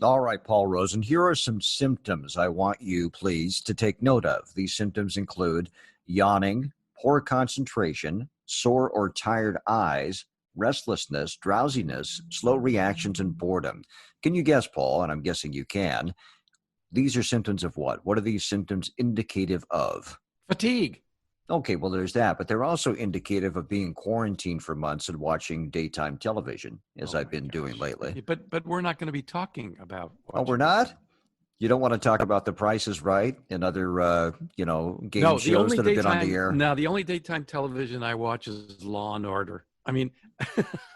All right, Paul Rosen, here are some symptoms I want you, please, to take note of. These symptoms include yawning, poor concentration, sore or tired eyes, restlessness, drowsiness, slow reactions, and boredom. Can you guess, Paul? And I'm guessing you can. These are symptoms of what? What are these symptoms indicative of? Fatigue. Okay, well, there's that, but they're also indicative of being quarantined for months and watching daytime television, as Oh I've my been doing gosh. lately. But we're not going to be talking about Oh, we're watching. not? You don't want to talk about The Price is Right and other, game No, the shows only that have been on the daytime air? now the only daytime television I watch is Law and Order. I mean,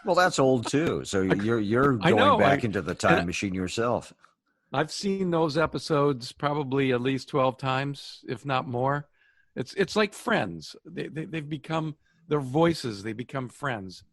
Well, that's old too. So I, you're I going know. back into the And time machine yourself. I've seen those episodes probably at least 12 times, if not more. It's like Friends. They've become their voices. They become friends.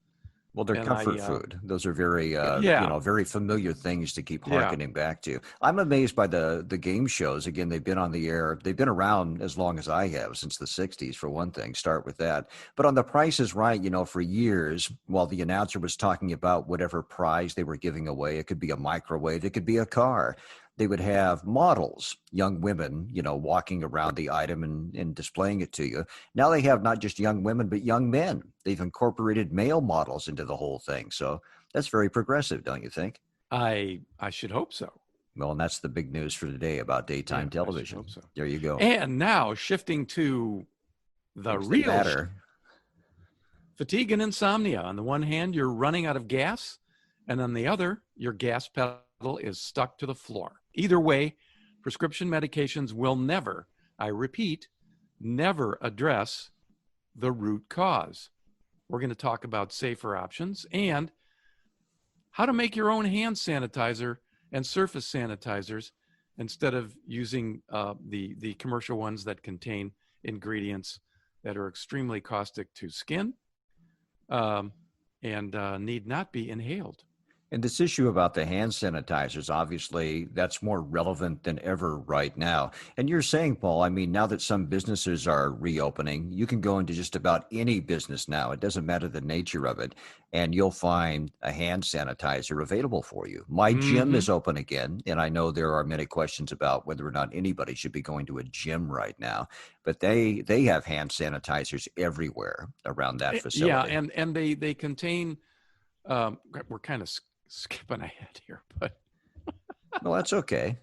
Well, they're And comfort food. Those are very, yeah, very familiar things to keep yeah. harkening back to. I'm amazed by the game shows. Again, they've been on the air. They've been around as long as I have, since the 60s, for one thing. Start with that. But on The Price is Right, for years, while the announcer was talking about whatever prize they were giving away, it could be a microwave, it could be a car. They would have models, young women, walking around the item and displaying it to you. Now they have not just young women, but young men. They've incorporated male models into the whole thing. So that's very progressive, don't you think? I should hope so. Well, and that's the big news for today about daytime Yeah, television. I should hope so. There you go. And now shifting to the Things that real matter. fatigue and insomnia. On the one hand, you're running out of gas, and on the other, your gas pedal is stuck to the floor. Either way, prescription medications will never, I repeat, never address the root cause. We're going to talk about safer options and how to make your own hand sanitizer and surface sanitizers instead of using the commercial ones that contain ingredients that are extremely caustic to skin and need not be inhaled. And this issue about the hand sanitizers, obviously, that's more relevant than ever right now. And you're saying, Paul, I mean, now that some businesses are reopening, you can go into just about any business now. It doesn't matter the nature of it. And you'll find a hand sanitizer available for you. My gym is open again. And I know there are many questions about whether or not anybody should be going to a gym right now. But they have hand sanitizers everywhere around that facility. Yeah, and they contain, we're kind of skipping ahead here, but well, that's okay.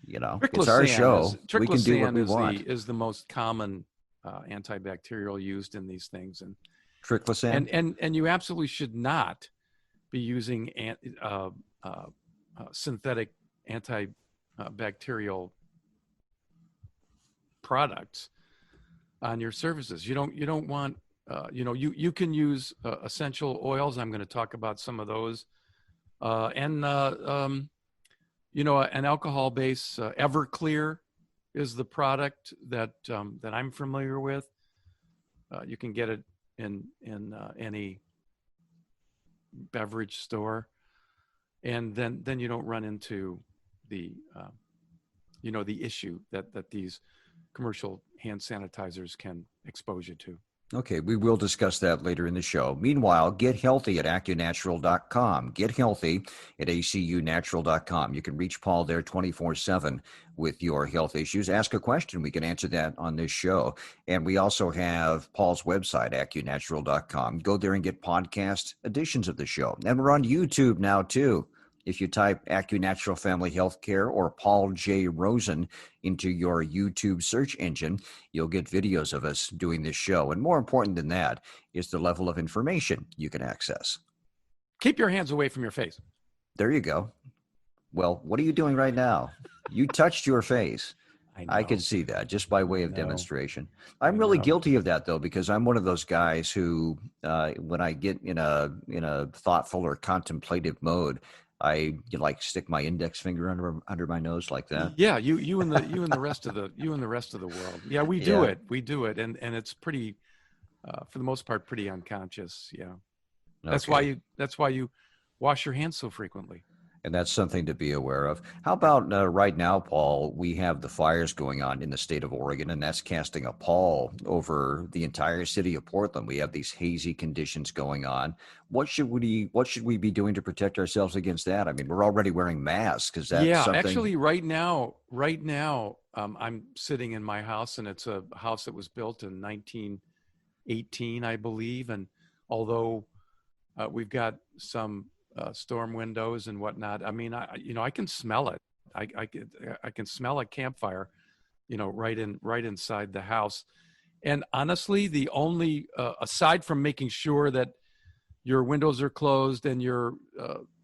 It's our show. We can do what we want. Is the most common antibacterial used in these things, and Triclosan? And you absolutely should not be using synthetic antibacterial products on your surfaces. You don't want you can use essential oils. I'm going to talk about some of those. An alcohol base, Everclear is the product that I'm familiar with. You can get it in any beverage store, and then you don't run into the the issue that these commercial hand sanitizers can expose you to. Okay, we will discuss that later in the show. Meanwhile, get healthy at AccuNatural.com. Get healthy at ACUNatural.com. You can reach Paul there 24/7 with your health issues. Ask a question. We can answer that on this show. And we also have Paul's website, AccuNatural.com. Go there and get podcast editions of the show. And we're on YouTube now, too. If you type AccuNatural Family Healthcare or Paul J. Rosen into your YouTube search engine, you'll get videos of us doing this show. And more important than that is the level of information you can access. Keep your hands away from your face. There you go. Well, what are you doing right now? You touched your face. I can see that just by way of demonstration. I'm really guilty of that, though, because I'm one of those guys who, when I get in a thoughtful or contemplative mode, I stick my index finger under my nose like that. Yeah, you and the rest of the world. Yeah, we do it, and it's pretty, for the most part, pretty unconscious. Yeah, that's why you wash your hands so frequently. And that's something to be aware of. How about right now, Paul? We have the fires going on in the state of Oregon, and that's casting a pall over the entire city of Portland. We have these hazy conditions going on. What should we be doing to protect ourselves against that? I mean, we're already wearing masks. Is that Yeah, something? actually, right now, I'm sitting in my house, and it's a house that was built in 1918, I believe. And although we've got some storm windows and whatnot, I mean, I can smell it. I can smell a campfire, right inside the house. And honestly, the only aside from making sure that your windows are closed and your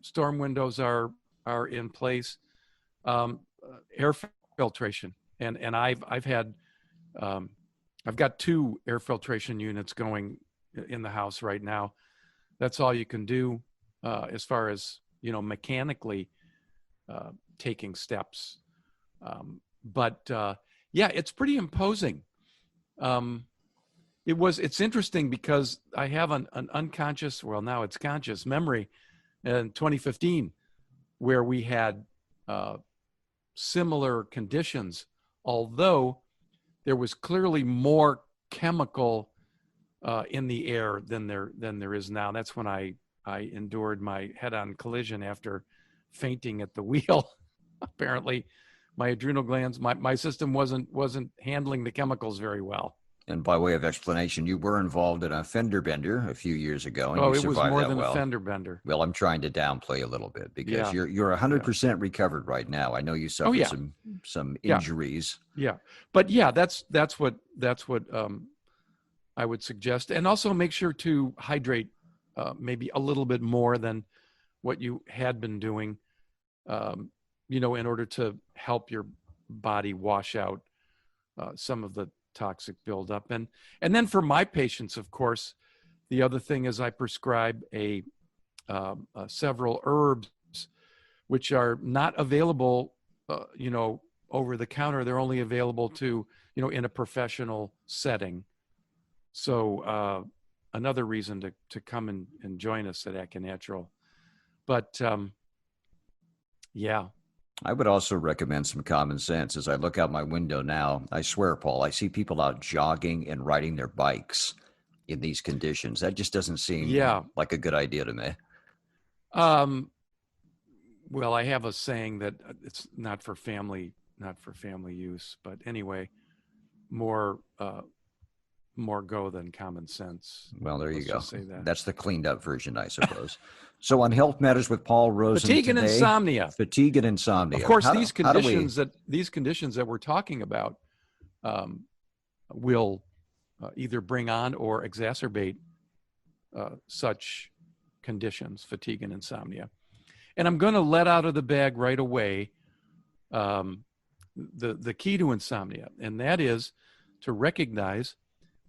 storm windows are in place, air filtration. And I've had I've got 2 air filtration units going in the house right now. That's all you can do as far as mechanically taking steps. But yeah, it's pretty imposing. Um, it's interesting because I have an unconscious, well, now it's conscious memory in 2015 where we had similar conditions, although there was clearly more chemical in the air than there is now. That's when I endured my head-on collision after fainting at the wheel. Apparently, my adrenal glands, my system wasn't handling the chemicals very well. And by way of explanation, you were involved in a fender bender a few years ago, and Oh, you it was survived more that than a well. fender bender. Well, I'm trying to downplay a little bit because Yeah, you're yeah. 100% recovered right now. I know you Oh, suffered yeah, some yeah, injuries. yeah. But yeah, that's what I would suggest, and also make sure to hydrate maybe a little bit more than what you had been doing, in order to help your body wash out some of the toxic buildup. And then for my patients, of course, the other thing is I prescribe several herbs which are not available, over the counter. They're only available to, in a professional setting. So another reason to come and join us at AccuNatural. But yeah. I would also recommend some common sense. As I look out my window now, I swear, Paul, I see people out jogging and riding their bikes in these conditions. That just doesn't seem Yeah. like a good idea to me. Um, well, I have a saying that it's not for family use, but anyway, more more go than common sense. Well, there you Let's go. just say that. That's the cleaned up version, I suppose. So on Health Matters with Paul Rosen Fatigue and today, insomnia. fatigue and Of insomnia. course, How do we? these conditions that we're talking about um, will either bring on or exacerbate such conditions, fatigue and insomnia. And I'm going to let out of the bag right away the key to insomnia, and that is to recognize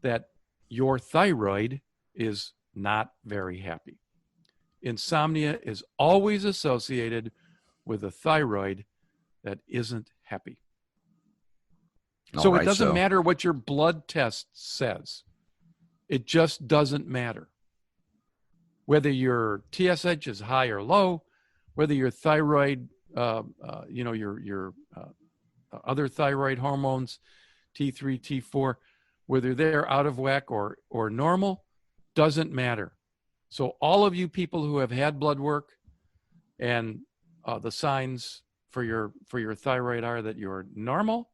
that your thyroid is not very happy. Insomnia is always associated with a thyroid that isn't happy. All So it right. doesn't So matter what your blood test says. It just doesn't matter. Whether your TSH is high or low, whether your thyroid, your other thyroid hormones, T3, T4, whether they're out of whack or normal, doesn't matter. So all of you people who have had blood work and the signs for your thyroid are that you're normal,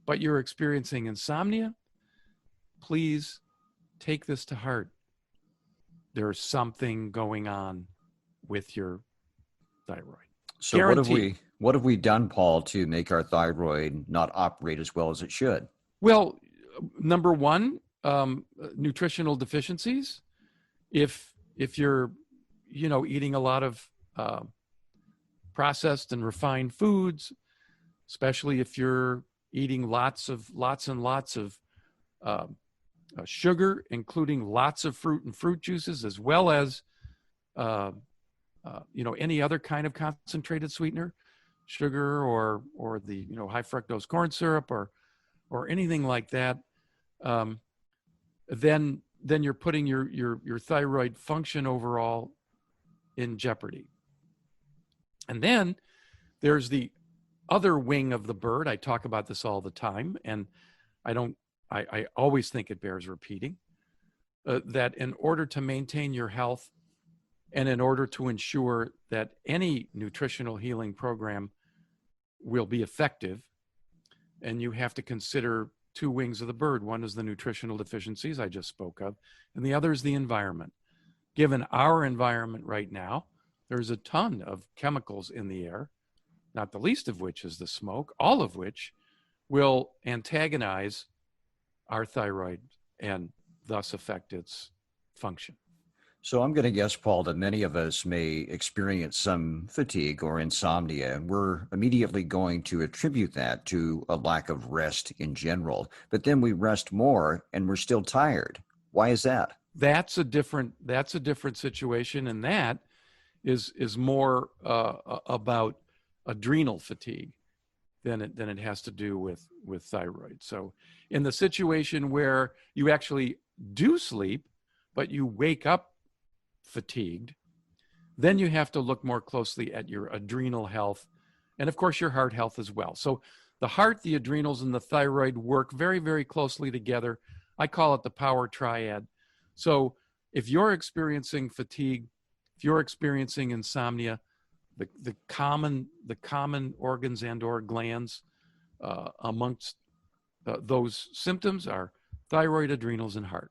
but you're experiencing insomnia, please take this to heart. There's something going on with your thyroid. so Guaranteed. what have we done, Paul, to make our thyroid not operate as well as it should? Well, number one, nutritional deficiencies. If you're, eating a lot of processed and refined foods, especially if you're eating lots and lots of sugar, including lots of fruit and fruit juices, as well as any other kind of concentrated sweetener, sugar or the high fructose corn syrup or anything like that, then you're putting your thyroid function overall in jeopardy. And then there's the other wing of the bird. I talk about this all the time, and I always think it bears repeating, that in order to maintain your health and in order to ensure that any nutritional healing program will be effective, and you have to consider two wings of the bird. One is the nutritional deficiencies I just spoke of, and the other is the environment. Given our environment right now, there's a ton of chemicals in the air, not the least of which is the smoke, all of which will antagonize our thyroid and thus affect its function. So I'm going to guess, Paul, that many of us may experience some fatigue or insomnia, and we're immediately going to attribute that to a lack of rest in general. But then we rest more and we're still tired. Why is that? That's a different situation, and that is more about adrenal fatigue than it has to do with thyroid. So in the situation where you actually do sleep, but you wake up fatigued, then you have to look more closely at your adrenal health and, of course, your heart health as well. So the heart, the adrenals, and the thyroid work very, very closely together. I call it the power triad. So if you're experiencing fatigue, if you're experiencing insomnia, the common organs and or glands amongst those symptoms are thyroid, adrenals, and heart.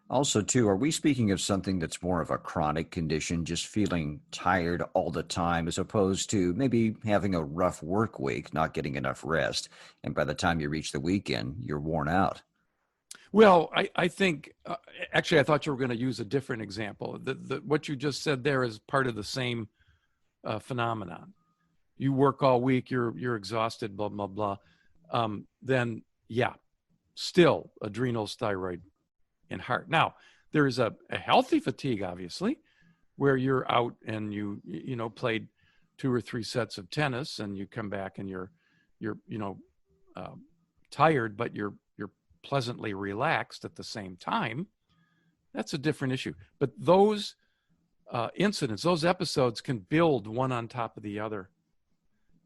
Also, too, are we speaking of something that's more of a chronic condition, just feeling tired all the time, as opposed to maybe having a rough work week, not getting enough rest, and by the time you reach the weekend, you're worn out? Well, I think, actually, I thought you were going to use a different example. What you just said there is part of the same phenomenon. You work all week, you're exhausted, blah, blah, blah. Then, yeah, still adrenals, thyroid, and heart. Now, there is a healthy fatigue, obviously, where you're out and you played 2 or 3 sets of tennis and you come back and you're tired, but you're pleasantly relaxed at the same time. That's a different issue. But those incidents, those episodes can build one on top of the other.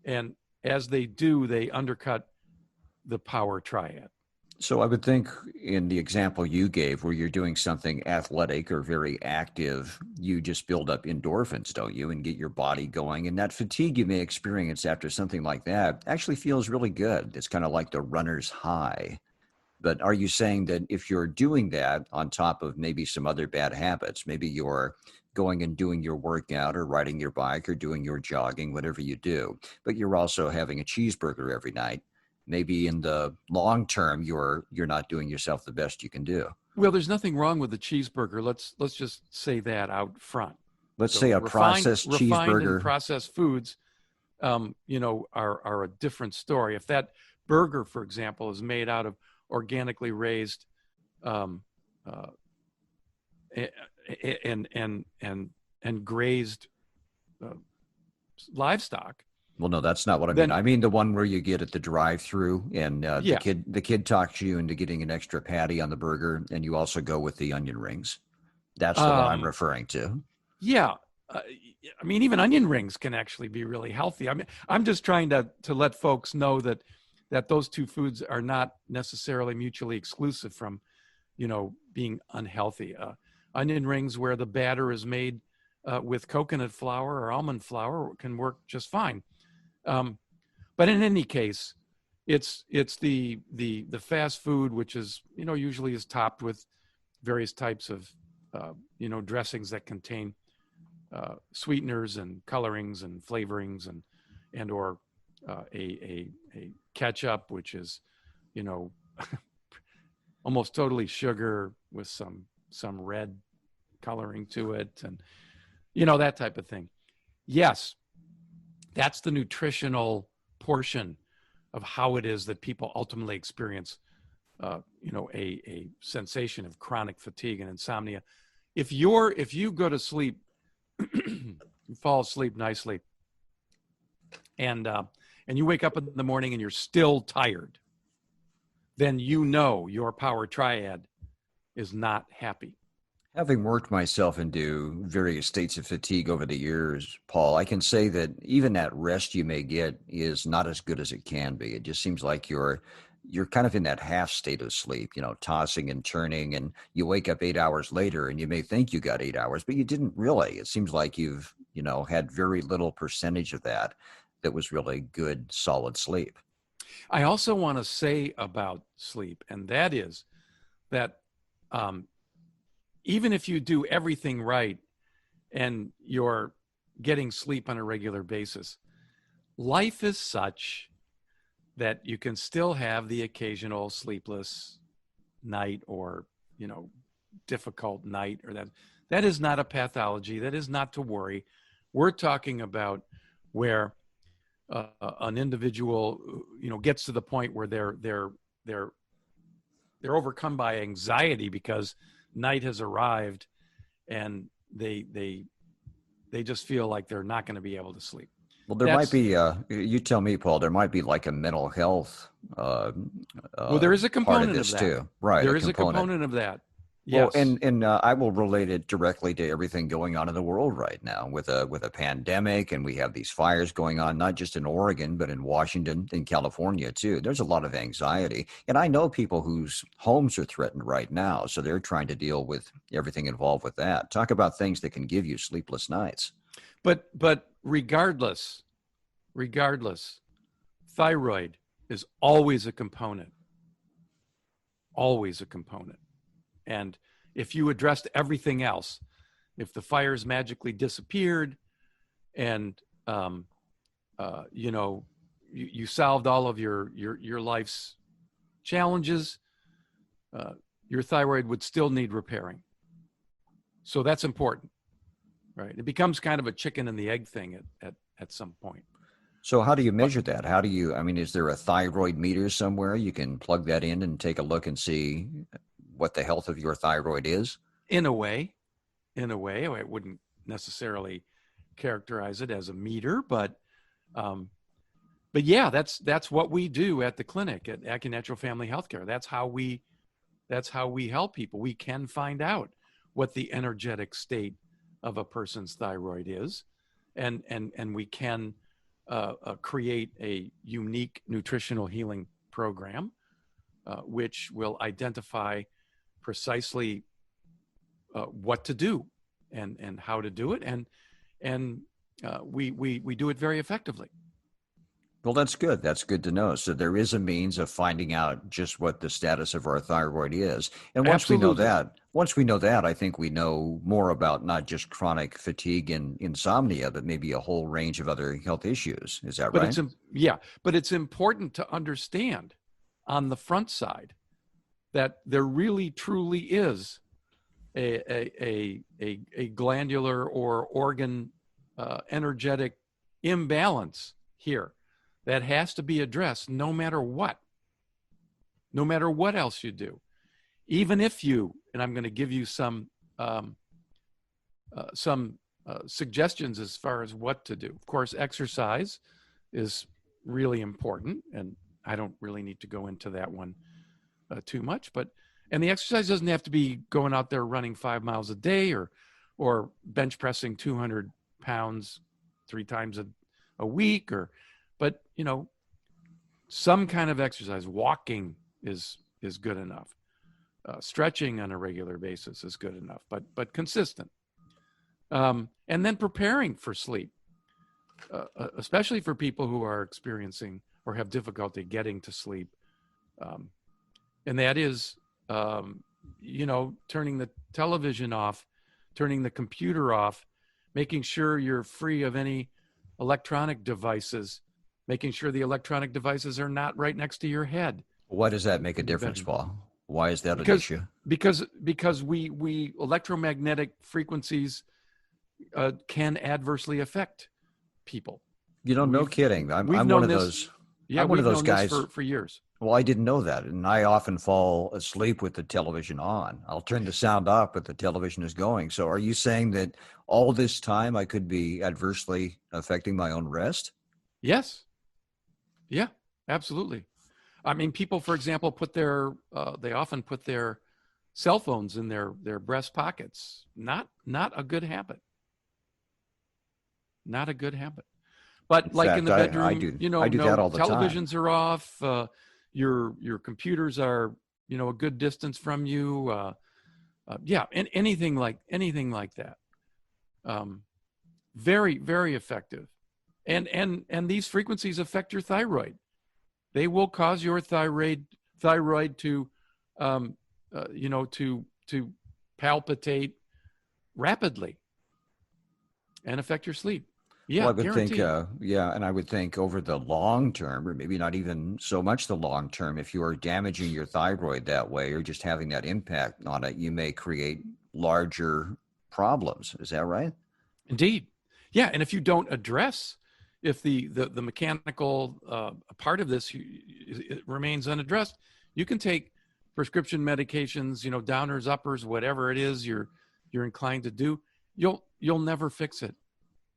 And as they do, they undercut the power triad. So I would think in the example you gave where you're doing something athletic or very active, you just build up endorphins, don't you, and get your body going. And that fatigue you may experience after something like that actually feels really good. It's kind of like the runner's high. But are you saying that if you're doing that on top of maybe some other bad habits, maybe you're going and doing your workout or riding your bike or doing your jogging, whatever you do, but you're also having a cheeseburger every night, maybe in the long term, you're not doing yourself the best you can do? Well, there's nothing wrong with the cheeseburger. Let's just say that out front. Let's say a processed cheeseburger. Refined and processed foods, are a different story. If that burger, for example, is made out of organically raised and grazed livestock. Well, no, that's not what I mean. I mean the one where you get at the drive-through and the kid talks you into getting an extra patty on the burger, and you also go with the onion rings. That's the one I'm referring to. Yeah. I mean, even onion rings can actually be really healthy. I mean, I'm just trying to let folks know that those two foods are not necessarily mutually exclusive from, being unhealthy. Onion rings where the batter is made with coconut flour or almond flour can work just fine. But in any case, it's the fast food, which is, usually is topped with various types of, dressings that contain sweeteners and colorings and flavorings and or a ketchup, which is, almost totally sugar with some red coloring to it, and that type of thing. Yes, that's the nutritional portion of how it is that people ultimately experience a sensation of chronic fatigue and insomnia. If you go to sleep, you fall asleep nicely, and you wake up in the morning and you're still tired, then your power triad is not happy. Having worked myself into various states of fatigue over the years, Paul, I can say that even that rest you may get is not as good as it can be. It just seems like you're kind of in that half state of sleep, tossing and turning, and you wake up 8 hours later and you may think you got 8 hours, but you didn't really. It seems like you've, had very little percentage of that was really good, solid sleep. I also want to say about sleep, and that is that um, even if you do everything right and you're getting sleep on a regular basis, life is such that you can still have the occasional sleepless night or, difficult night, or that is not a pathology. That is not to worry. We're talking about where an individual, gets to the point where they're overcome by anxiety because night has arrived, and they just feel like they're not going to be able to sleep. Well, there might That's be, you tell me, Paul, there might be like a mental health Well, there is a part of component of this that. too. Right, a There is a component. component of that. Well, Yes. and I will relate it directly to everything going on in the world right now with a pandemic, and we have these fires going on, not just in Oregon, but in Washington, in California too. There's a lot of anxiety, and I know people whose homes are threatened right now, so they're trying to deal with everything involved with that. Talk about things that can give you sleepless nights. But regardless, thyroid is always a component. Always a component. And if you addressed everything else, if the fires magically disappeared and you solved all of your life's challenges, your thyroid would still need repairing. So that's important, right? It becomes kind of a chicken and the egg thing at some point. So how do you But measure that? I mean, is there a thyroid meter somewhere you can plug that in and take a look and see what the health of your thyroid is? in a way, I wouldn't necessarily characterize it as a meter, um, but yeah, that's what we do at the clinic at AccuNatural Family Healthcare. That's how we help people. We can find out what the energetic state of a person's thyroid is, and we can create a unique nutritional healing program, which will identify precisely what to do and how to do it, and we do it very effectively. Well, that's good. That's good to know. So there is a means of finding out just what the status of our thyroid is. And Absolutely. once we know that, I think we know more about not just chronic fatigue and insomnia, but maybe a whole range of other health issues. Is that But right? but it's important to understand on the front side that there really truly is a glandular or organ energetic imbalance here that has to be addressed no matter what else you do. Even if you, and I'm going to give you some suggestions as far as what to do. Of course, exercise is really important, and I don't really need to go into that one too much. And the exercise doesn't have to be going out there running 5 miles a day or bench pressing 200 pounds 3 times a week, but some kind of exercise. Walking is good enough. Stretching on a regular basis is good enough, but consistent. And then preparing for sleep, especially for people who are experiencing or have difficulty getting to sleep. And that is, turning the television off, turning the computer off, making sure you're free of any electronic devices, making sure the electronic devices are not right next to your head Why does that make a in your difference, bedroom. Paul? Why is that an Because issue? because we electromagnetic frequencies can adversely affect people. No We've kidding. we've I'm one known of this. those. Yeah, I'm one of we've those known this guys. for years. Well, I didn't know that, and I often fall asleep with the television on. I'll turn the sound off, but the television is going. So, are you saying that all this time I could be adversely affecting my own rest? Yes. Yeah, absolutely. I mean, people, for example, they often put their cell phones in their breast pockets. Not a good habit. Not a good habit. But In like in fact, the bedroom, I do that no all the time. televisions are off. Your computers are, a good distance from you. Yeah, and anything like that. Very, very effective. And these frequencies affect your thyroid. They will cause your thyroid to, to palpitate rapidly and affect your sleep. Well, Yeah, I would think, guaranteed. yeah, and I would think over the long term, or maybe not even so much the long term, if you are damaging your thyroid that way or just having that impact on it, you may create larger problems. Is that right? Indeed. Yeah, and if you don't address, if the mechanical part of this it remains unaddressed, you can take prescription medications, downers, uppers, whatever it is you're inclined to do. You'll never fix it.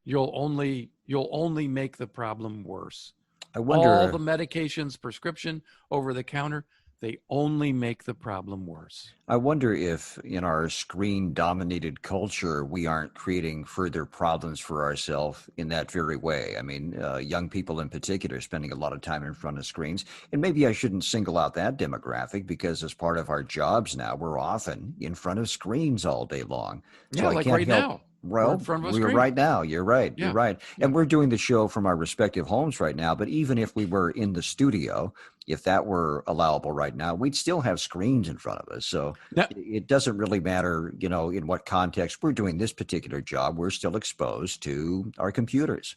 You'll only make the problem worse. I All wonder. the medications, prescription, over the counter, they only make the problem worse. I wonder if in our screen dominated culture, we aren't creating further problems for ourselves in that very way. I mean, young people in particular spending a lot of time in front of screens. And maybe I shouldn't single out that demographic because as part of our jobs now, we're often in front of screens all day long. So Yeah, I like can't right help. now, we're in Well, front of a we're screen. right now. You're right. You're Yeah, right. yeah. And we're doing the show from our respective homes right now. But even if we were in the studio, if that were allowable right now, we'd still have screens in front of us. So Now, it doesn't really matter, in what context we're doing this particular job. We're still exposed to our computers.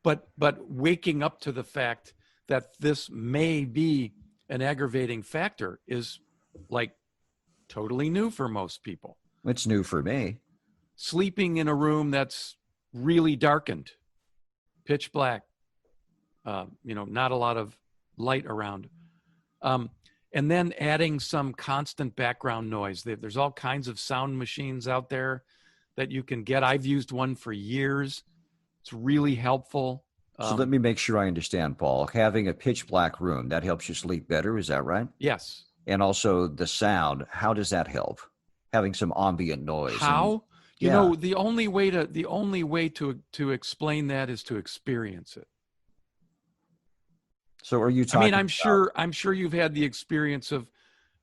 but waking up to the fact that this may be an aggravating factor is like totally new for most people. It's new for me. Sleeping in a room that's really darkened, pitch black, not a lot of light around, and then adding some constant background noise. There's all kinds of sound machines out there that you can get. I've used one for years. It's really helpful. So let me make sure I understand, Paul. Having a pitch black room, that helps you sleep better. Is that right? Yes. And also the sound, how does that help? Having some ambient noise and How? yeah. The only way to explain that is to experience it. So are you I mean, talking I'm sure you've had the experience of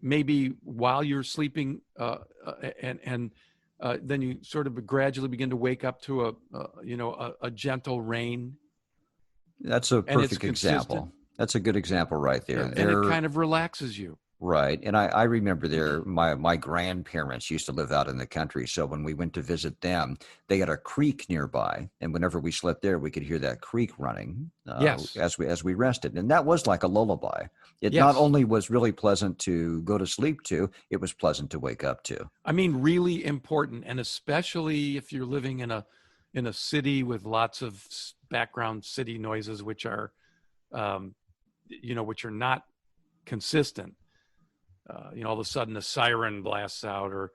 maybe while you're sleeping, and then you sort of gradually begin to wake up to a gentle rain, that's a and it's perfect consistent, example. That's a good example right there. and it kind of relaxes you. Right. And I remember my grandparents used to live out in the country. So when we went to visit them, they had a creek nearby. And whenever we slept there, we could hear that creek running Yes. as we rested. And that was like a lullaby. It not Yes. only was really pleasant to go to sleep to, it was pleasant to wake up to. I mean, really important, and especially if you're living in a city with lots of background city noises, which are, which are not consistent. All of a sudden a siren blasts out, or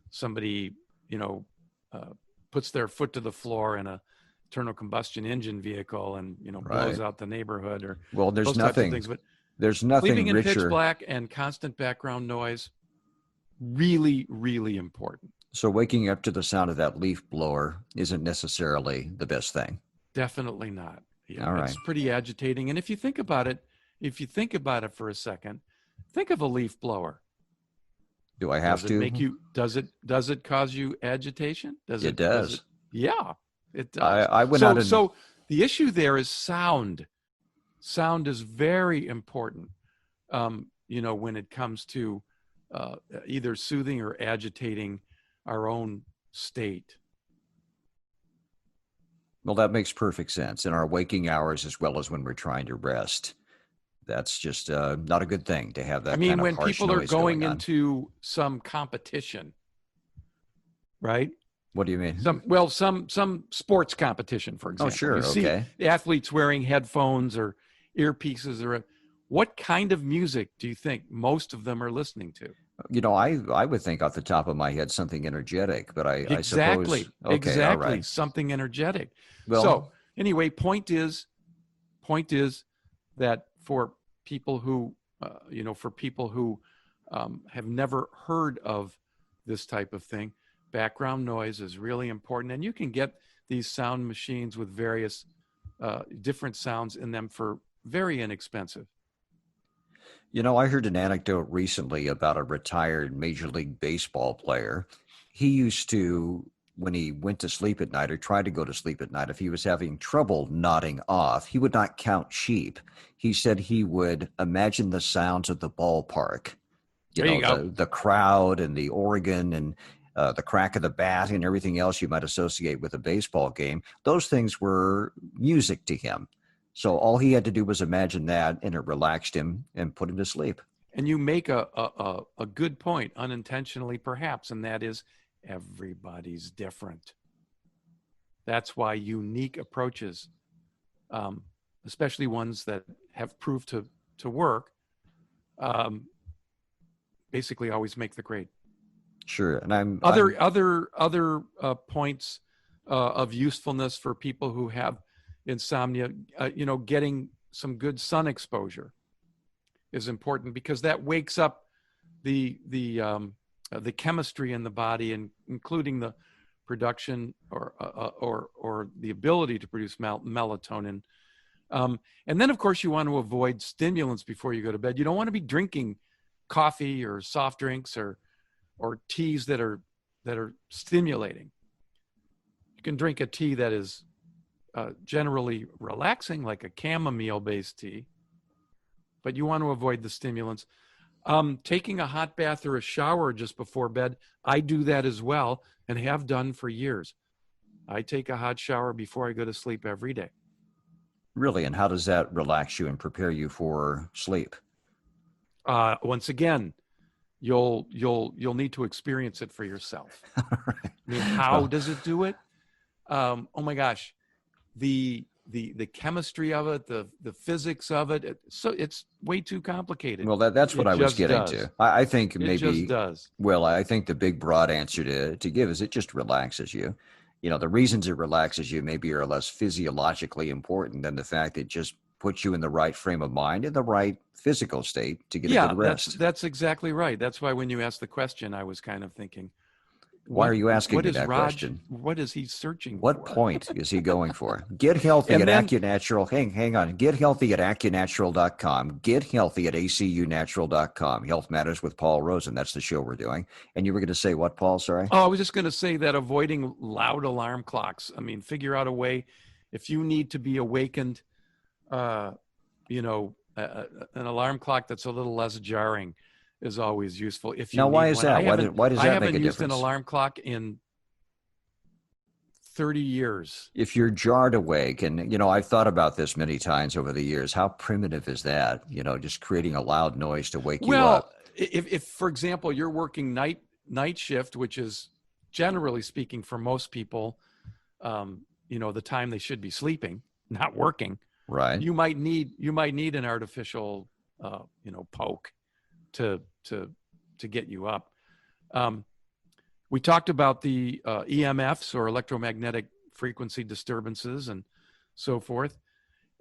somebody, puts their foot to the floor in a internal combustion engine vehicle and, blows Right. out the neighborhood, or Well, those types of things. But there's sleeping nothing in pitch richer. black and constant background noise, really, really important. So waking up to the sound of that leaf blower isn't necessarily the best thing. Definitely not. Yeah, All right. it's pretty agitating. And if you think about it for a second, think of a leaf blower. Do I have Does it to? make you? Does it cause you agitation? It does. Yeah, it does. I went out and So the issue there is sound. Sound is very important. When it comes to either soothing or agitating our own state. well, that makes perfect sense in our waking hours as well as when we're trying to rest. That's just not a good thing to have that I mean, kind of when harsh people are noise going on. into some competition, right? What do you mean? Some sports competition, for Oh, example. sure. You see Okay. the athletes wearing headphones or earpieces, or what kind of music do you think most of them are listening to? I would think off the top of my head something energetic, but I suppose. Okay. Exactly. All right. Something energetic. Well, So anyway, point is that for people who, have never heard of this type of thing, background noise is really important. And you can get these sound machines with various different sounds in them for very inexpensive. I heard an anecdote recently about a retired Major League Baseball player. He used to, when he went to sleep at night or tried to go to sleep at night, if he was having trouble nodding off, he would not count sheep. He said he would imagine the sounds of the ballpark, There you go. the crowd and the organ and the crack of the bat and everything else you might associate with a baseball game. Those things were music to him. So all he had to do was imagine that, and it relaxed him and put him to sleep. And you make a good point, unintentionally perhaps, and that is everybody's different. That's why unique approaches, especially ones that have proved to work, basically always make the grade. Sure. And other points of usefulness for people who have insomnia, getting some good sun exposure is important, because that wakes up the chemistry in the body, and including the production or the ability to produce melatonin. And then, of course, you want to avoid stimulants before you go to bed. You don't want to be drinking coffee or soft drinks or teas that are stimulating. You can drink a tea that is generally relaxing, like a chamomile-based tea, but you want to avoid the stimulants. Taking a hot bath or a shower just before bed, I do that as well and have done for years. I take a hot shower before I go to sleep every day. Really? And how does that relax you and prepare you for sleep? Once again, you'll need to experience it for yourself. Right. I mean, how does it do it? Oh my gosh. The chemistry of it, the physics of it, so it's way too complicated. Well, that's what I was getting to. I think maybe it just does. Well, I think the big broad answer to give is it just relaxes you. The reasons it relaxes you maybe are less physiologically important than the fact it just puts you in the right frame of mind, in the right physical state to get a good rest. That's exactly right. That's why when you asked the question, I was kind of thinking, why are you asking me that question? What is he searching for? What point is he going for? Get healthy at AccuNatural. Hang on. Get healthy at AccuNatural.com. Get healthy at ACUNatural.com. Health Matters with Paul Rosen. That's the show we're doing. And you were going to say what, Paul? Sorry? Oh, I was just going to say that avoiding loud alarm clocks. I mean, figure out a way, if you need to be awakened, an alarm clock that's a little less jarring is always useful. If you now, why need is one. that? Why does that make a difference? I haven't used an alarm clock in 30 years. If you're jarred awake, and I've thought about this many times over the years, how primitive is that? Just creating a loud noise to wake you up. Well, if for example you're working night shift, which is generally speaking for most people, the time they should be sleeping, not working. Right. You might need an artificial, poke to get you up. We talked about the EMFs, or electromagnetic frequency disturbances, and so forth.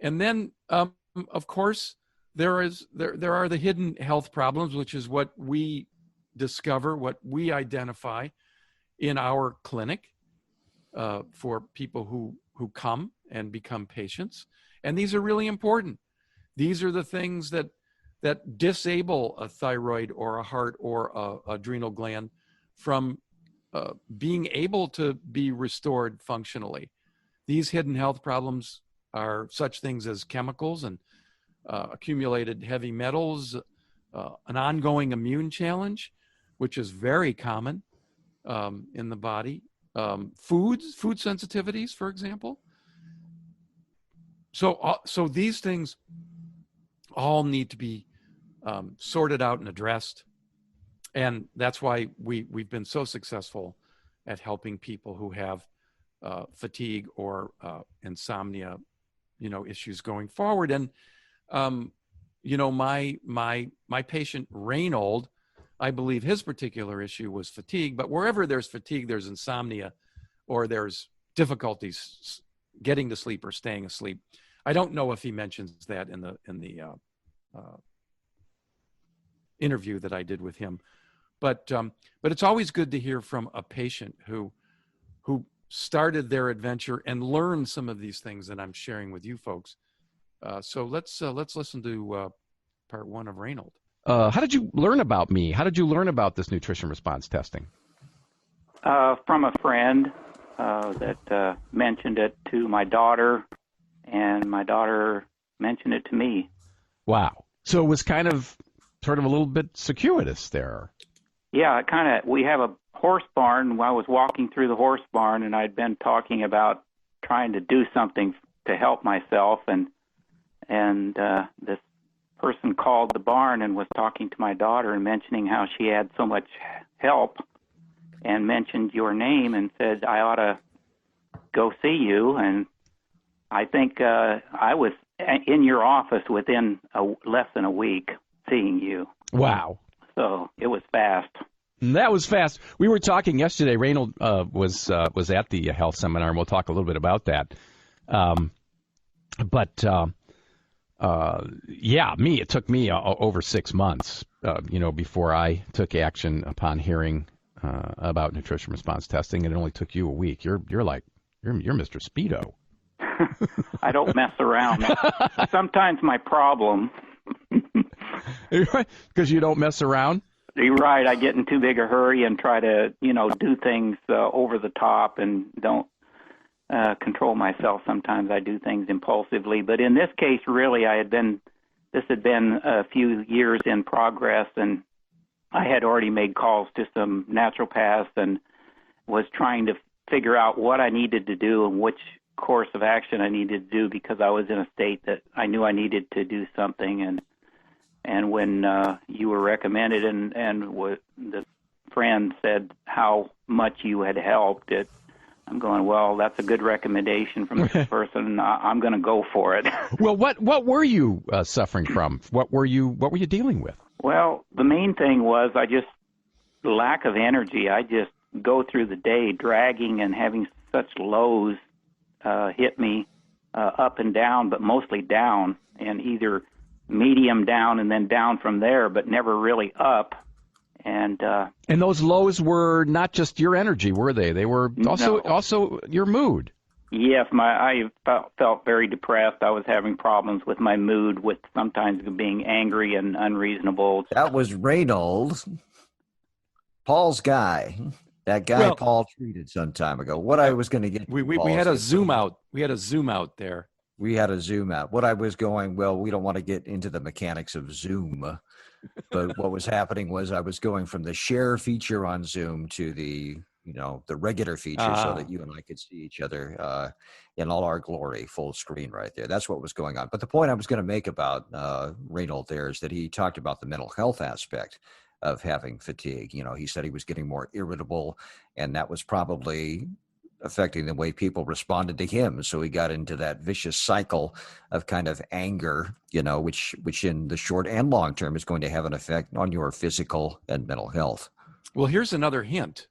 And then, of course, there are the hidden health problems, which is what we discover, what we identify in our clinic for people who come and become patients. And these are really important. These are the things that disable a thyroid or a heart or a adrenal gland from being able to be restored functionally. These hidden health problems are such things as chemicals and accumulated heavy metals, an ongoing immune challenge, which is very common in the body, food sensitivities, for example. So these things all need to be sorted out and addressed. And that's why we've been so successful at helping people who have fatigue or insomnia, issues going forward. And, my patient Reynold, I believe his particular issue was fatigue, but wherever there's fatigue, there's insomnia, or there's difficulties getting to sleep or staying asleep. I don't know if he mentions that in interview that I did with him. But it's always good to hear from a patient who started their adventure and learned some of these things that I'm sharing with you folks. So let's listen to part one of Reynold. How did you learn about me? How did you learn about this nutrition response testing? From a friend that mentioned it to my daughter, and my daughter mentioned it to me. Wow. So it was kind of sort of a little bit circuitous there. Yeah, we have a horse barn. I was walking through the horse barn, and I'd been talking about trying to do something to help myself, and this person called the barn and was talking to my daughter and mentioning how she had so much help, and mentioned your name and said I ought to go see you. And I think I was in your office within less than a week seeing you. Wow. So it was fast. That was fast. We were talking yesterday. Reynold was at the health seminar, and we'll talk a little bit about that. It took me over 6 months, before I took action upon hearing about nutrition response testing, and it only took you a week. You're Mr. Speedo. I don't mess around. Sometimes my problem. Because you don't mess around? You're right. I get in too big a hurry and try to, do things over the top and don't control myself. Sometimes I do things impulsively. But in this case, really, this had been a few years in progress, and I had already made calls to some naturopaths and was trying to figure out what I needed to do and which course of action I needed to do, because I was in a state that I knew I needed to do something. And when you were recommended and the friend said how much you had helped, I'm going, well, that's a good recommendation from this person. I'm going to go for it. Well, what were you suffering from? What were you dealing with? Well, the main thing was lack of energy. I just go through the day dragging and having such lows hit me up and down, but mostly down, and either medium down and then down from there, but never really up. And those lows were not just your energy, were they? They were also your mood. Yes, I felt very depressed. I was having problems with my mood, with sometimes being angry and unreasonable. That was Reynold, Paul's guy. That guy Paul treated some time ago. What I was going to get, we had a zoom out. We had a zoom out there. We had a zoom out. What I was going, we don't want to get into the mechanics of Zoom, but what was happening was I was going from the share feature on Zoom to the regular feature, so that you and I could see each other in all our glory, full screen right there. That's what was going on. But the point I was going to make about Reynold there is that he talked about the mental health aspect of having fatigue. He said he was getting more irritable, and that was probably affecting the way people responded to him. So he got into that vicious cycle of kind of anger, which in the short and long term is going to have an effect on your physical and mental health. Well, here's another hint.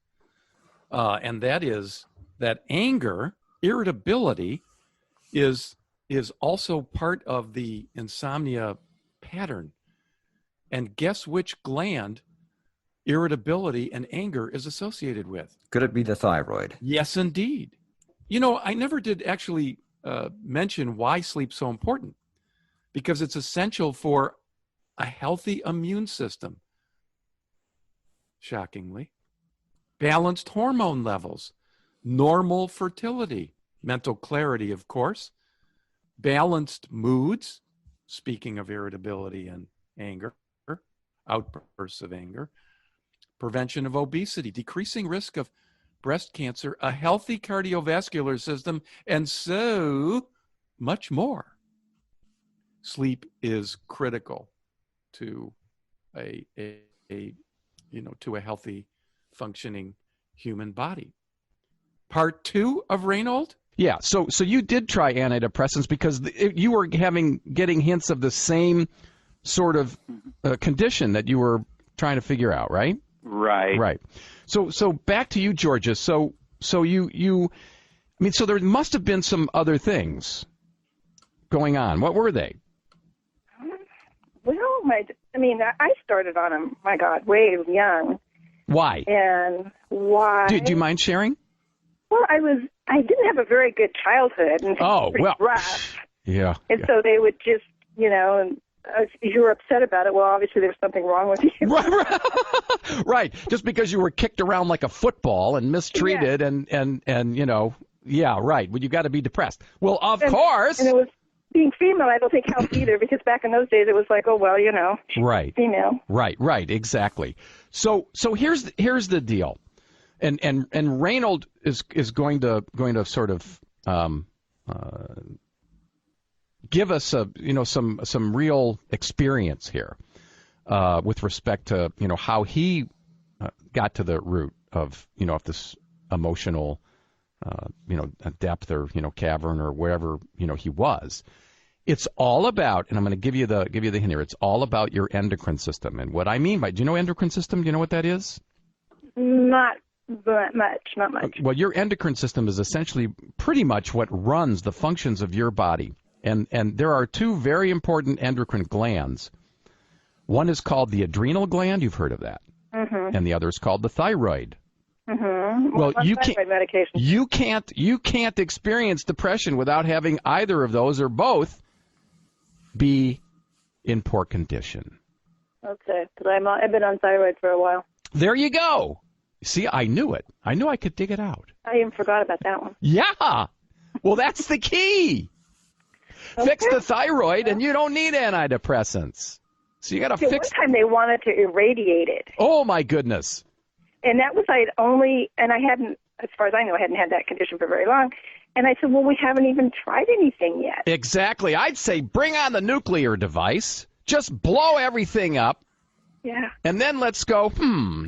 And that is that anger, irritability is also part of the insomnia pattern. And guess which gland irritability and anger is associated with? Could it be the thyroid? Yes, indeed. I never did actually mention why sleep's so important, because it's essential for a healthy immune system. Shockingly. Balanced hormone levels, normal fertility, mental clarity, of course, balanced moods, speaking of irritability and anger, outbursts of anger, prevention of obesity, decreasing risk of breast cancer, a healthy cardiovascular system, and so much more. Sleep is critical to a healthy, functioning human body. Part 2 of Reynold? Yeah, so you did try antidepressants because you were getting hints of the same sort of condition that you were trying to figure out, right? Right. So back to you, Georgia. So there must have been some other things going on. What were they? Well, I started on them, my God, way young. Why? And why? Do you mind sharing? Well, I didn't have a very good childhood. And pretty rough. Yeah. And so they would just, and if you were upset about it, well, obviously there's something wrong with you. Right. Just because you were kicked around like a football and mistreated and yeah, right. Well, you got to be depressed. Well, of course. And it was being female, I don't think helped either, because back in those days it was like, oh, well, right. Female. Right, exactly. So here's the deal. And Reynold is going to sort of give us some real experience here with respect to how he got to the root of of this emotional depth or cavern or wherever he was. It's all about, and I'm going to give you the hint here. It's all about your endocrine system. And what I mean by, do you know endocrine system? Do you know what that is? Not much. Well, your endocrine system is essentially pretty much what runs the functions of your body. And there are two very important endocrine glands. One is called the adrenal gland. You've heard of that. Mm-hmm. And the other is called the thyroid. Mm-hmm. Well, you can't experience depression without having either of those or both be in poor condition. Okay, because I've been on thyroid for a while. There you go. See, I knew it. I knew I could dig it out. I even forgot about that one. Yeah. Well, that's the key. Okay. Fix the thyroid, and you don't need antidepressants. So you got to fix. One time they wanted to irradiate it. Oh my goodness. And that was and I hadn't, as far as I know, I hadn't had that condition for very long. And I said, well, we haven't even tried anything yet. Exactly. I'd say bring on the nuclear device. Just blow everything up. Yeah. And then let's go,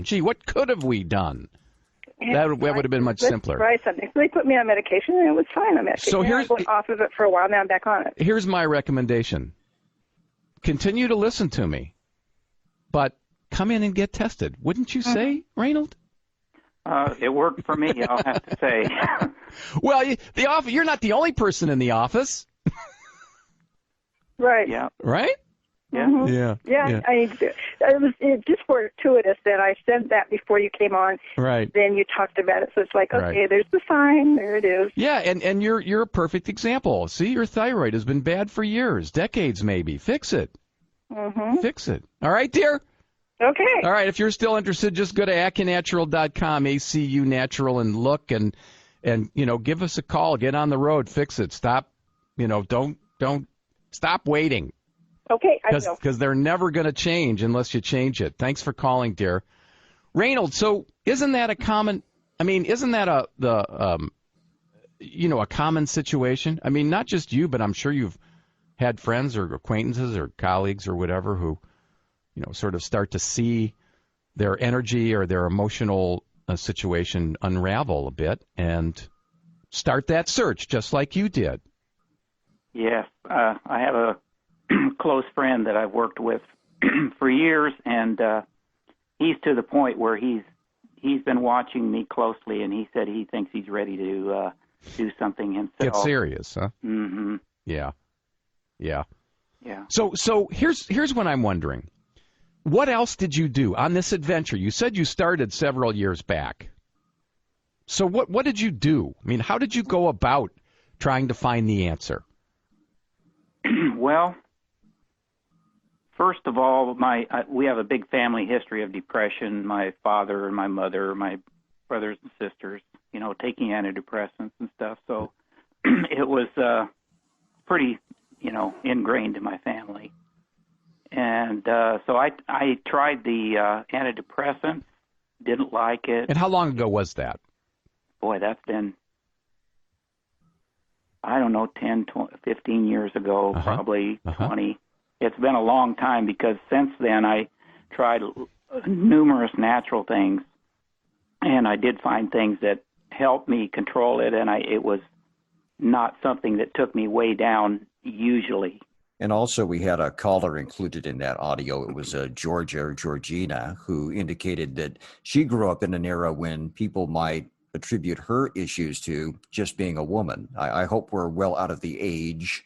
gee, what could have we done? Yeah, that would have been much simpler. Try something. So they put me on medication, and it was fine on medication. So I went off of it for a while. Now I'm back on it. Here's my recommendation. Continue to listen to me, but come in and get tested. Wouldn't you say, Reynold? It worked for me, I'll have to say. Well, you're not the only person in the office. Right. Yeah. Right? Yeah. Mm-hmm. Yeah, I need to do it. It was just fortuitous that I said that before you came on. Right. Then you talked about it, so it's like, okay, there's the sign. There it is. Yeah, and you're a perfect example. See, your thyroid has been bad for years, decades maybe. Fix it. Mm-hmm. Fix it. All right, dear? Okay. All right, if you're still interested, just go to acunatural.com, ACU Natural, and look and give us a call. Get on the road. Fix it. Stop, don't stop waiting. Okay, I will. Because they're never going to change unless you change it. Thanks for calling, dear. Reynold, so isn't that a common situation? I mean, not just you, but I'm sure you've had friends or acquaintances or colleagues or whatever who, sort of start to see their energy or their emotional situation unravel a bit and start that search just like you did. Yes, I have a close friend that I've worked with for years, and he's to the point where he's been watching me closely, and he said he thinks he's ready to do something himself. Get serious, huh? Mm-hmm. Yeah. Yeah. So here's what I'm wondering. What else did you do on this adventure? You said you started several years back. So what did you do? I mean, how did you go about trying to find the answer? Well, first of all, we have a big family history of depression. My father and my mother, my brothers and sisters, taking antidepressants and stuff. So it was pretty, ingrained in my family. And so I tried the antidepressants, didn't like it. And how long ago was that? Boy, that's been, I don't know, 10, 20, 15 years ago, probably 20. It's been a long time because since then I tried numerous natural things, and I did find things that helped me control it, and it was not something that took me way down usually. And also we had a caller included in that audio. It was Georgina, who indicated that she grew up in an era when people might attribute her issues to just being a woman. I hope we're well out of the age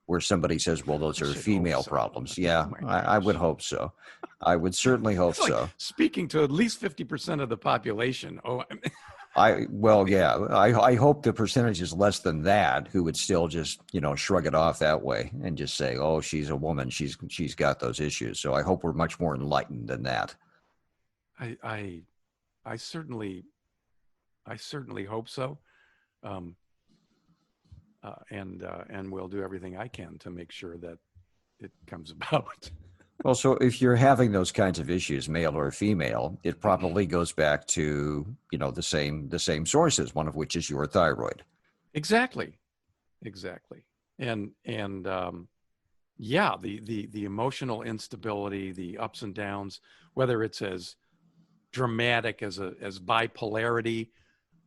where somebody says, well, those I are should female hope so. problems. Oh Yeah, my I would gosh. hope so. I would certainly hope It's like so. speaking to at least 50% of the population. Oh, I hope the percentage is less than that who would still just, shrug it off that way and just say, oh, she's a woman. She's got those issues. So I hope we're much more enlightened than that. I certainly hope so. And we'll do everything I can to make sure that it comes about. Well, so if you're having those kinds of issues, male or female, it probably goes back to, the same sources, one of which is your thyroid. Exactly. And yeah, the emotional instability, the ups and downs, whether it's as dramatic as bipolarity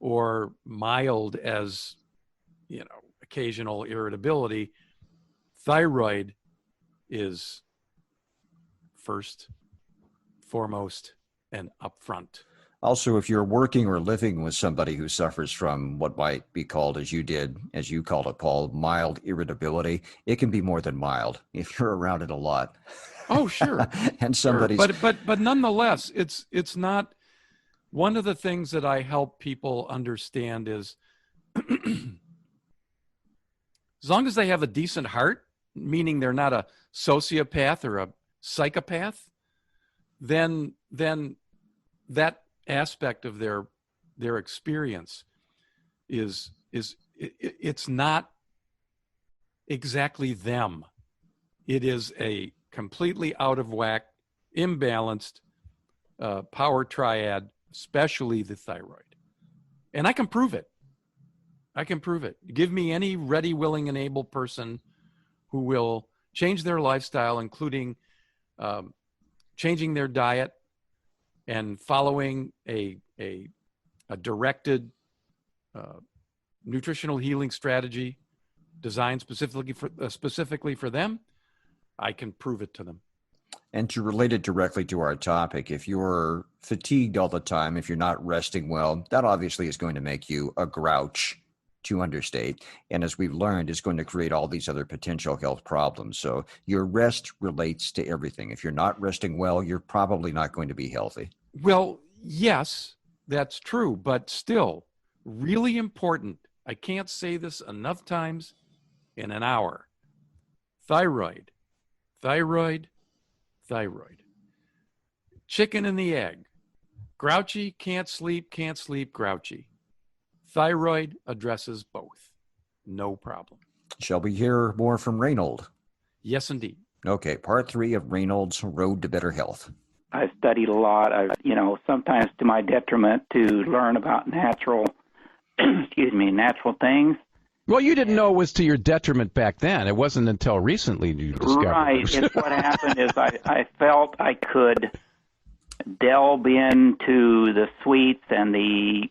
or mild as, occasional irritability, thyroid is first, foremost, and upfront. Also, if you're working or living with somebody who suffers from what might be called, as you called it, Paul, mild irritability, it can be more than mild if you're around it a lot. Oh, sure. And somebody's but nonetheless, it's not. One of the things that I help people understand is as long as they have a decent heart, meaning they're not a sociopath or a psychopath, then that aspect of their experience it's not exactly them. It is a completely out of whack, imbalanced power triad, especially the thyroid. And I can prove it. Give me any ready, willing, and able person who will change their lifestyle, including changing their diet and following a directed nutritional healing strategy designed specifically for them. I can prove it to them. And to relate it directly to our topic, if you're fatigued all the time, if you're not resting well, that obviously is going to make you a grouch, to understate. And as we've learned, it's going to create all these other potential health problems. So your rest relates to everything. If you're not resting well, you're probably not going to be healthy. Well, yes, that's true, but still really important. I can't say this enough times in an hour. Thyroid. Chicken and the egg. Grouchy, can't sleep, grouchy. Thyroid addresses both. No problem. Shall we hear more from Reynold? Yes, indeed. Okay, part 3 of Reynold's Road to Better Health. I studied a lot. Sometimes to my detriment, to learn about natural things. Well, you didn't know it was to your detriment back then. It wasn't until recently you discovered. Right. It's what happened is I felt I could delve into the sweets and the,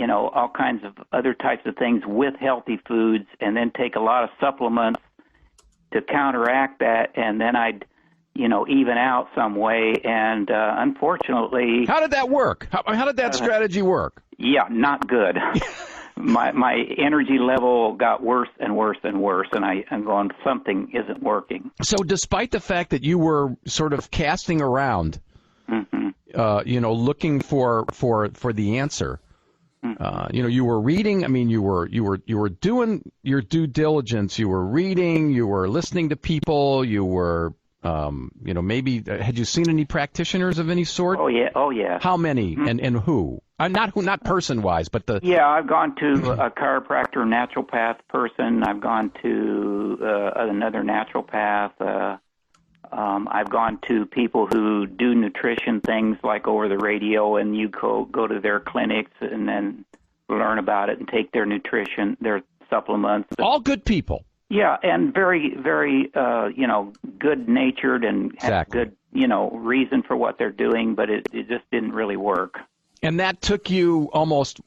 all kinds of other types of things with healthy foods, and then take a lot of supplements to counteract that, and then I'd, even out some way. And unfortunately, how did that work? How did that strategy work? Yeah, not good. My energy level got worse and worse and worse, and I'm going, something isn't working. So despite the fact that you were sort of casting around, looking for the answer, you were reading. I mean, you were doing your due diligence. You were reading. You were listening to people. You were, maybe had you seen any practitioners of any sort? Oh yeah. How many and who? Not person-wise, but the... Yeah, I've gone to a chiropractor, naturopath person. I've gone to another naturopath. I've gone to people who do nutrition things like over the radio, and you go to their clinics and then learn about it and take their nutrition, their supplements. All good people. Yeah, and very, very, good-natured and have good, reason for what they're doing, but it just didn't really work. And that took you almost,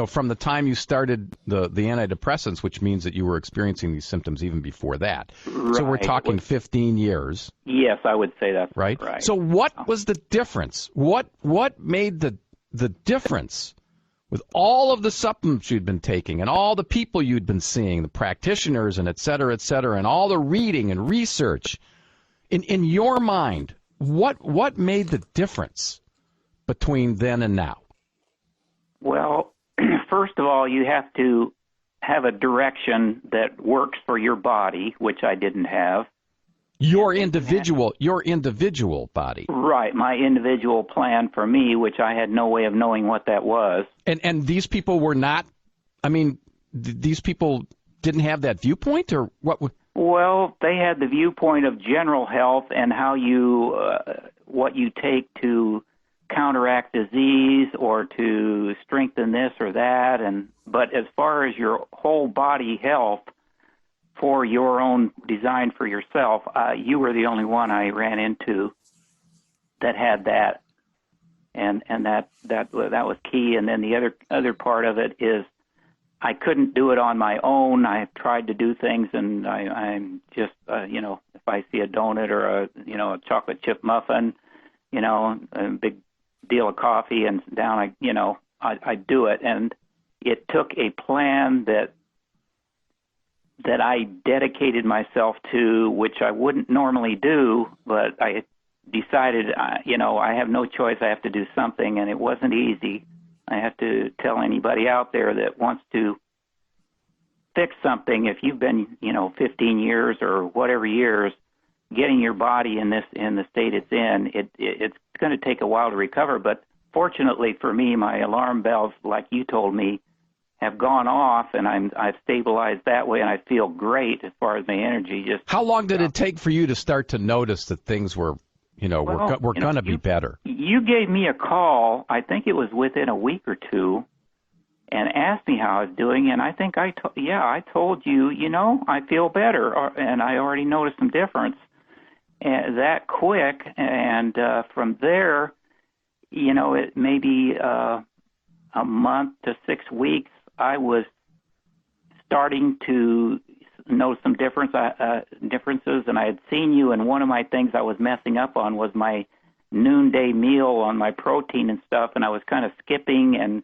from the time you started the antidepressants, which means that you were experiencing these symptoms even before that. Right. So we're talking 15 years. Yes, I would say that's right. So what was the difference? What made the difference with all of the supplements you'd been taking and all the people you'd been seeing, the practitioners and et cetera, and all the reading and research, in your mind, what made the difference between then and now? Well, first of all, you have to have a direction that works for your body, which I didn't have. Your individual body. Right, my individual plan for me, which I had no way of knowing what that was. And these people were not, I mean, these people didn't have that viewpoint, or what? Well, they had the viewpoint of general health and how you, what you take to counteract disease or to strengthen this or that. But as far as your whole body health, for your own design for yourself, you were the only one I ran into that had that, and that was key. And then the other part of it is I couldn't do it on my own. I tried to do things, and I'm just if I see a donut or a chocolate chip muffin, a big deal of coffee, and down I do it, and it took a plan that I dedicated myself to, which I wouldn't normally do, but I decided, I have no choice. I have to do something, and it wasn't easy. I have to tell anybody out there that wants to fix something, if you've been, 15 years or whatever years, getting your body in the state it's in, it's going to take a while to recover. But fortunately for me, my alarm bells, like you told me, have gone off, and I've stabilized that way, and I feel great as far as my energy. Just how long did it take for you to start to notice that things were, were going to be better? You gave me a call. I think it was within a week or two, and asked me how I was doing, and I think I told you, I feel better, and I already noticed some difference, and that quick, and from there, it maybe a month to 6 weeks. I was starting to notice some differences, and I had seen you, and one of my things I was messing up on was my noonday meal on my protein and stuff, and I was kind of skipping and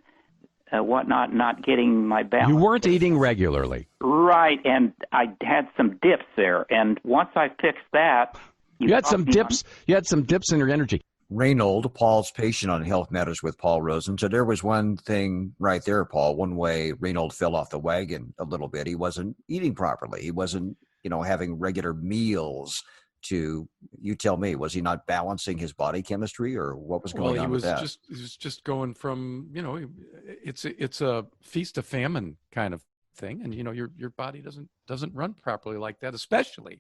whatnot, not getting my balance. You weren't eating regularly. Right, and I had some dips there, and once I fixed that... You had some dips. You had some dips in your energy. Reynold, Paul's patient on Health Matters with Paul Rosen. So there was one thing right there, Paul. One way Reynold fell off the wagon a little bit. He wasn't eating properly. He wasn't, having regular meals to, you tell me, was he not balancing his body chemistry, or what was going on with that? He was just going from, it's a feast of famine kind of thing. And, your body doesn't run properly like that, especially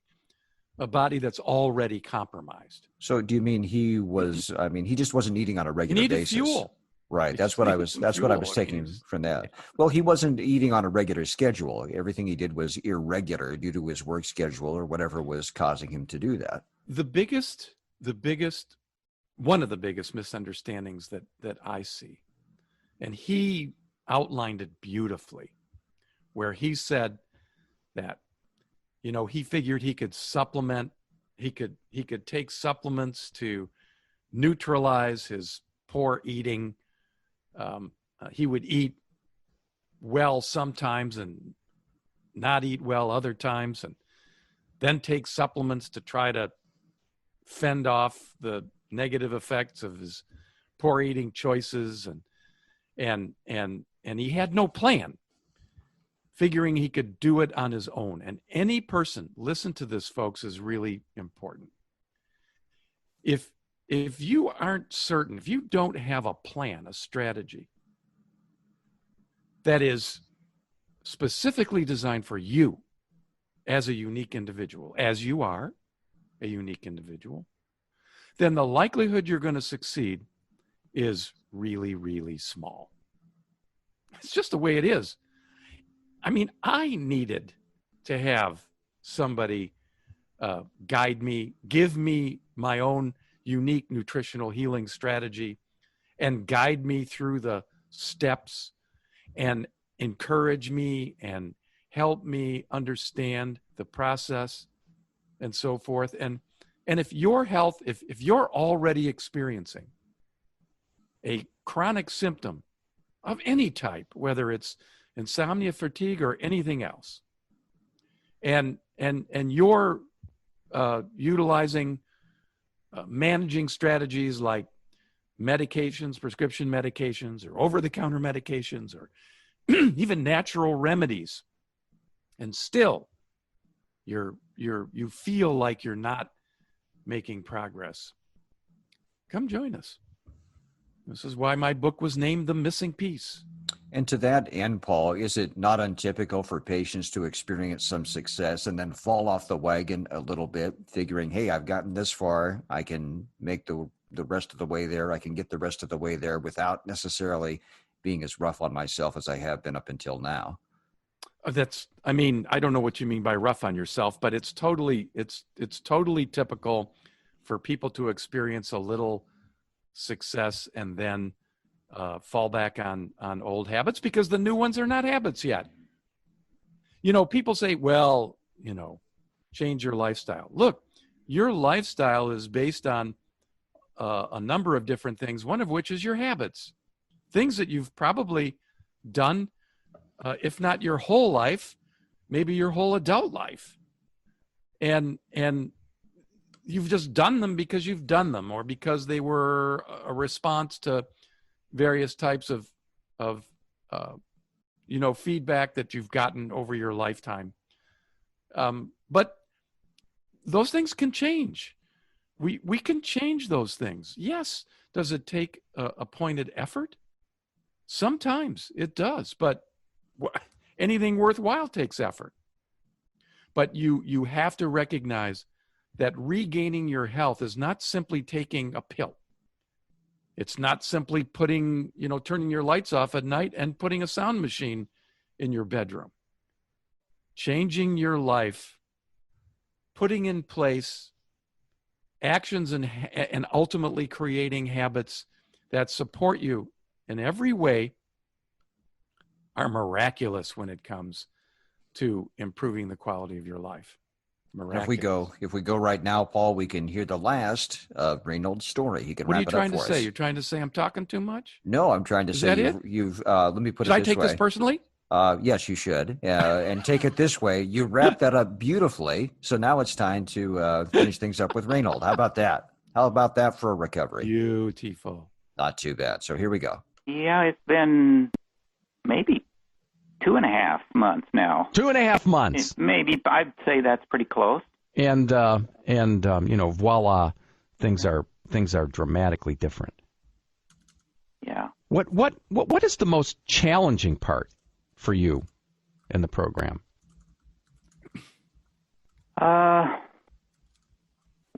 a body that's already compromised. So do you mean he just wasn't eating on a regular basis? He needed fuel. Right. That's what I was taking from that. Well, he wasn't eating on a regular schedule. Everything he did was irregular due to his work schedule or whatever was causing him to do that. One of the biggest misunderstandings that I see, and he outlined it beautifully, where he said that, he figured he could supplement, he could take supplements to neutralize his poor eating. He would eat well sometimes and not eat well other times, and then take supplements to try to fend off the negative effects of his poor eating choices, and he had no plan, figuring he could do it on his own. And any person, listen to this, folks, is really important. If you aren't certain, if you don't have a plan, a strategy that is specifically designed for you as a unique individual, as you are a unique individual, then the likelihood you're going to succeed is really, really small. It's just the way it is. I mean, I needed to have somebody guide me, give me my own unique nutritional healing strategy, and guide me through the steps and encourage me and help me understand the process and so forth. And if your health, if you're already experiencing a chronic symptom of any type, whether it's insomnia, fatigue, or anything else. And you're utilizing managing strategies like medications, prescription medications, or over-the-counter medications, or even natural remedies, and still you feel like you're not making progress. Come join us. This is why my book was named The Missing Piece. And to that end, Paul, is it not untypical for patients to experience some success and then fall off the wagon a little bit, figuring, hey, I've gotten this far, I can make the rest of the way there, I can get the rest of the way there without necessarily being as rough on myself as I have been up until now? I don't know what you mean by rough on yourself, but it's totally typical for people to experience a little success and then fall back on old habits because the new ones are not habits yet. People say, well, change your lifestyle. Look, your lifestyle is based on a number of different things, one of which is your habits, things that you've probably done, if not your whole life, maybe your whole adult life. And you've just done them because you've done them, or because they were a response to various types of feedback that you've gotten over your lifetime. But those things can change. We can change those things. Yes. Does it take a pointed effort? Sometimes it does, but anything worthwhile takes effort. But you have to recognize that regaining your health is not simply taking a pill. It's not simply turning your lights off at night and putting a sound machine in your bedroom. Changing your life, putting in place actions and ultimately creating habits that support you in every way are miraculous when it comes to improving the quality of your life. Miraculous. If we go right now, Paul, we can hear the last of Reynolds' story. He can What are wrap you it up trying to for say? us. You're trying to say I'm talking too much? No, I'm trying to Is say that it? you've let me put Should it I this take way. this personally? Yes, you should. And take it this way. You wrapped that up beautifully. So now it's time to finish things up with Reynolds. How about that? How about that for a recovery? Beautiful. Not too bad. So here we go. Yeah, it's been maybe 2.5 months now. 2.5 months. Maybe I'd say that's pretty close. And voila, things are dramatically different. Yeah. What is the most challenging part for you in the program?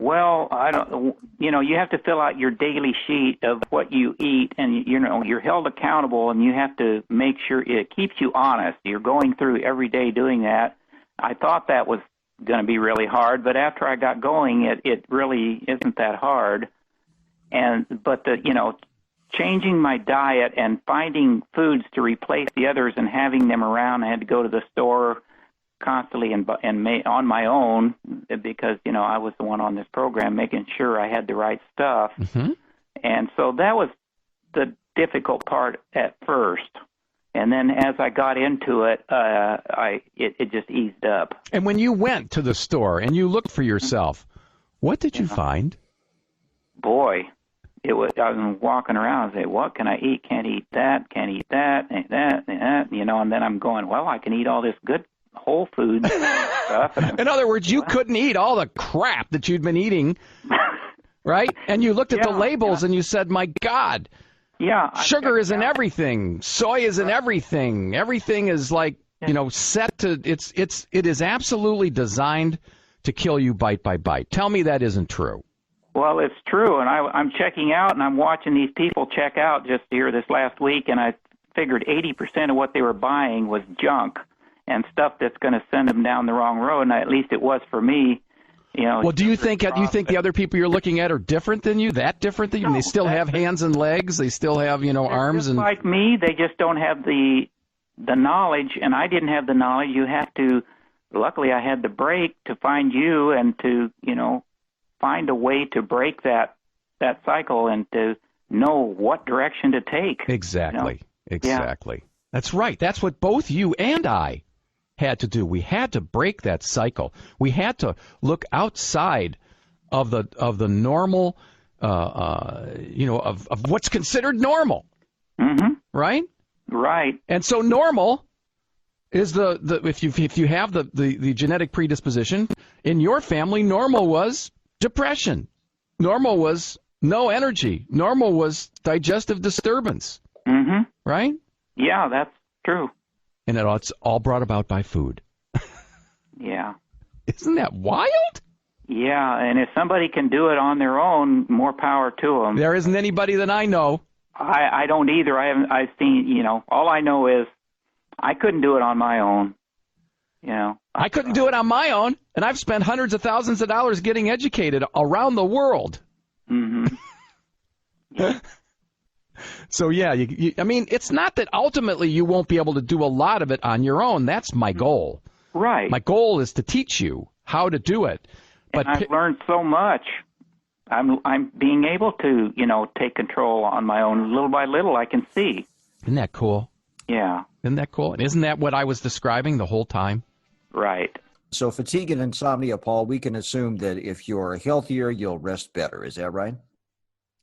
Well, I don't. You have to fill out your daily sheet of what you eat, and you're held accountable, and you have to make sure it keeps you honest. You're going through every day doing that. I thought that was going to be really hard, but after I got going, it really isn't that hard. But changing my diet and finding foods to replace the others and having them around. I had to go to the store constantly and on my own because I was the one on this program making sure I had the right stuff. Mm-hmm. And so that was the difficult part at first. And then as I got into it, it just eased up. And when you went to the store and you looked for yourself, what did you find? Boy, I was walking around and say, what can I eat? Can't eat that, can't eat that, and that, and then I'm going, well, I can eat all this good whole food stuff. In other words, you couldn't eat all the crap that you'd been eating, right? And you looked at the labels and you said, my God, sugar is in everything. Soy is in everything. Everything is set to, it is absolutely designed to kill you bite by bite. Tell me that isn't true. Well, it's true, and I'm checking out, and I'm watching these people check out just here this last week, and I figured 80% of what they were buying was junk and stuff that's going to send them down the wrong road, and at least it was for me. Well, do you think the other people you're looking at are different than you? That different than you? No, they still have hands and legs. They still have arms just and like me. They just don't have the knowledge, and I didn't have the knowledge. You have to. Luckily, I had the break to find you and to find a way to break that cycle and to know what direction to take. Exactly. Exactly. That's right. That's what both you and I had to do. We had to break that cycle. We had to look outside of the normal, of what's considered normal. Mm-hmm. Right? Right. And so normal is if you have the genetic predisposition in your family, normal was depression. Normal was no energy. Normal was digestive disturbance. Mm-hmm. Right? Yeah, that's true. And it's all brought about by food. Yeah. Isn't that wild? Yeah, and if somebody can do it on their own, more power to them. There isn't anybody that I know. I don't either. I've seen, all I know is I couldn't do it on my own. I couldn't do it on my own, and I've spent hundreds of thousands of dollars getting educated around the world. Mm-hmm. Yeah. So, yeah, I mean, it's not that ultimately you won't be able to do a lot of it on your own. That's my goal. Right. My goal is to teach you how to do it. But and I've learned so much. I'm being able to, take control on my own. Little by little, I can see. Isn't that cool? Yeah. Isn't that cool? And isn't that what I was describing the whole time? Right. So fatigue and insomnia, Paul, we can assume that if you're healthier, you'll rest better. Is that right?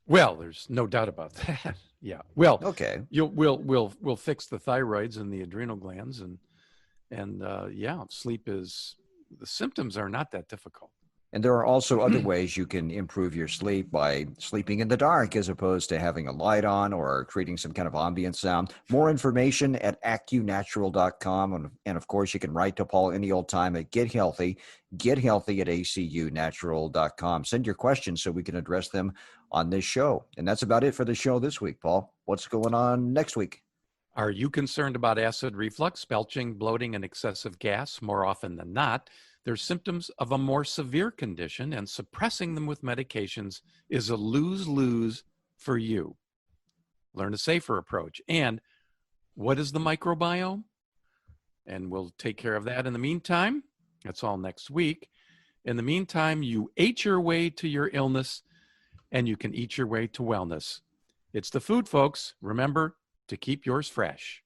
Well, there's no doubt about that. Yeah. Well, okay. We'll fix the thyroids and the adrenal glands, and sleep is, the symptoms are not that difficult. And there are also other ways you can improve your sleep by sleeping in the dark as opposed to having a light on or creating some kind of ambient sound. More information at acunatural.com. And of course, you can write to Paul any old time at Get Healthy at acunatural.com. Send your questions so we can address them on this show. And that's about it for the show this week, Paul. What's going on next week? Are you concerned about acid reflux, belching, bloating, and excessive gas? More often than not, they're symptoms of a more severe condition, and suppressing them with medications is a lose-lose for you. Learn a safer approach. And what is the microbiome? And we'll take care of that in the meantime. That's all next week. In the meantime, you ate your way to your illness, and you can eat your way to wellness. It's the food, folks. Remember to keep yours fresh.